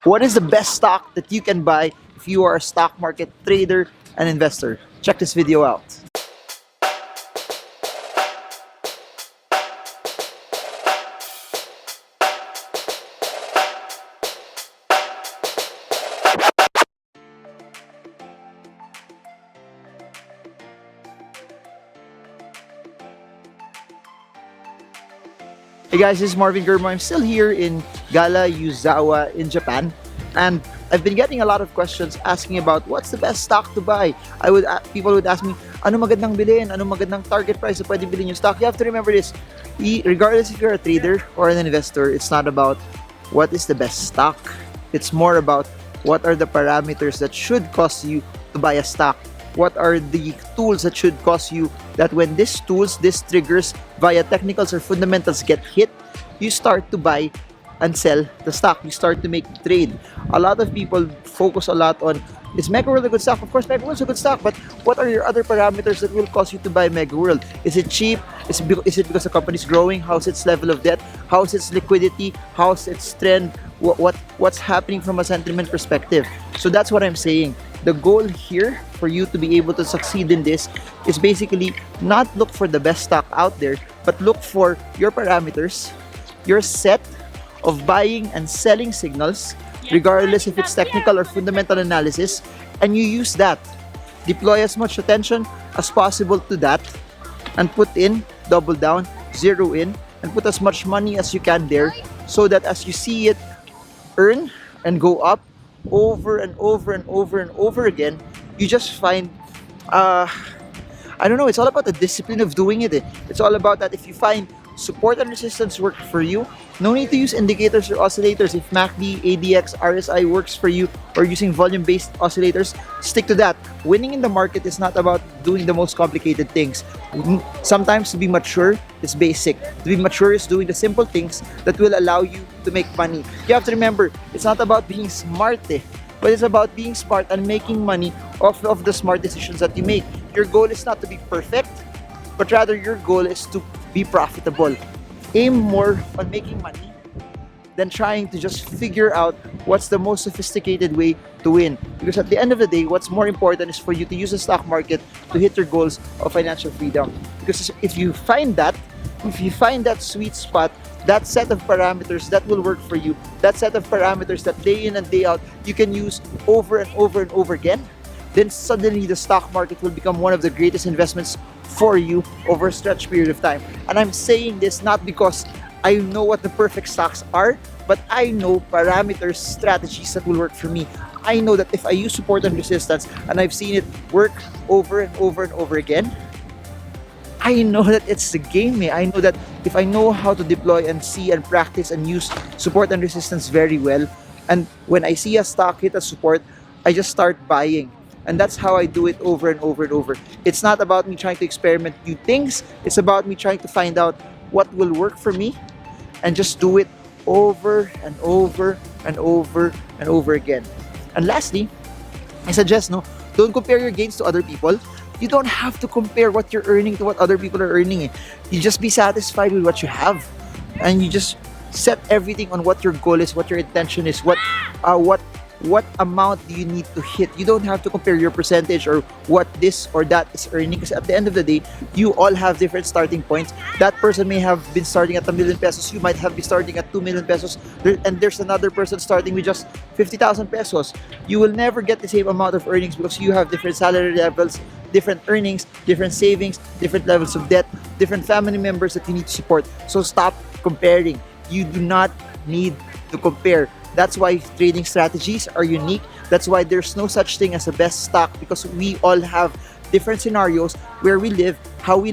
What is the best stock that you can buy if you are a stock market trader and investor? Check this video out. Hey guys, this is Marvin Germo. I'm still here in Gala, Yuzawa in Japan, and I've been getting a lot of questions asking about what's the best stock to buy. People would ask me, ano magandang bilhin, ano magandang target price na pwede bilhin yung stock. You have to remember this, regardless if you're a trader or an investor, it's not about what is the best stock. It's more about what are the parameters that should cause you to buy a stock. What are the tools that should cause you that when these triggers via technicals or fundamentals get hit, you start to buy and sell the stock. You start to make the trade. A lot of people focus a lot on, is Mega World a good stock? Of course, Mega World is a good stock, but what are your other parameters that will cause you to buy Mega World? Is it cheap? Is it because the company is growing? How's its level of debt? How's its liquidity? How's its trend? What's happening from a sentiment perspective? So that's what I'm saying. The goal here for you to be able to succeed in this is basically not look for the best stock out there, but look for your parameters, your set of buying and selling signals, regardless if it's technical or fundamental analysis, and you use that. Deploy as much attention as possible to that and put in, double down, zero in, and put as much money as you can there so that as you see it earn and go up over and over and over and over again, you just find I don't know, it's all about the discipline of doing it. It's all about that if you find support and resistance work for you, no need to use indicators or oscillators. If MACD, ADX, RSI works for you, or using volume-based oscillators, stick to that. Winning in the market is not about doing the most complicated things. Sometimes to be mature is basic. To be mature is doing the simple things that will allow you to make money. You have to remember, it's not about being smart, but it's about being smart and making money off of the smart decisions that you make. Your goal is not to be perfect, but rather your goal is to be profitable. Aim more on making money than trying to just figure out what's the most sophisticated way to win. Because at the end of the day, what's more important is for you to use the stock market to hit your goals of financial freedom. Because if you find that sweet spot, that set of parameters that will work for you, that set of parameters that day in and day out you can use over and over and over again, then suddenly the stock market will become one of the greatest investments for you over a stretched period of time. And I'm saying this not because I know what the perfect stocks are, but I know parameters, strategies that will work for me. I know that if I use support and resistance, and I've seen it work over and over and over again, I know that it's the game. I know that if I know how to deploy and see and practice and use support and resistance very well, and when I see a stock hit a support, I just start buying. And that's how I do it over and over and over. It's not about me trying to experiment new things. It's about me trying to find out what will work for me and just do it over and over and over and over again. And lastly, I suggest, don't compare your gains to other people. You don't have to compare what you're earning to what other people are earning. You just be satisfied with what you have. And you just set everything on what your goal is, what your intention is, what amount do you need to hit. You don't have to compare your percentage or what this or that is earning, because at the end of the day, you all have different starting points. That person may have been starting at 1 million pesos, you might have been starting at 2 million pesos, and there's another person starting with just 50,000 pesos. You will never get the same amount of earnings because you have different salary levels, different earnings, different savings, different levels of debt, different family members that you need to support. So stop comparing. You do not need to compare. That's why trading strategies are unique. That's why there's no such thing as a best stock, because we all have different scenarios where we live, how we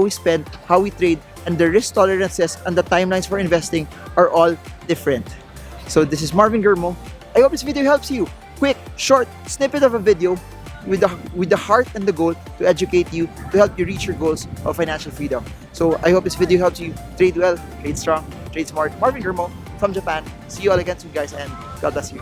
spend, how we trade, and the risk tolerances and the timelines for investing are all different. So this is Marvin Germo. I hope this video helps you. Quick, short snippet of a video with the heart and the goal to educate you, to help you reach your goals of financial freedom. So I hope this video helps you trade well, trade strong, trade smart. Marvin Germo from Japan. See you all again soon, guys, and God bless you.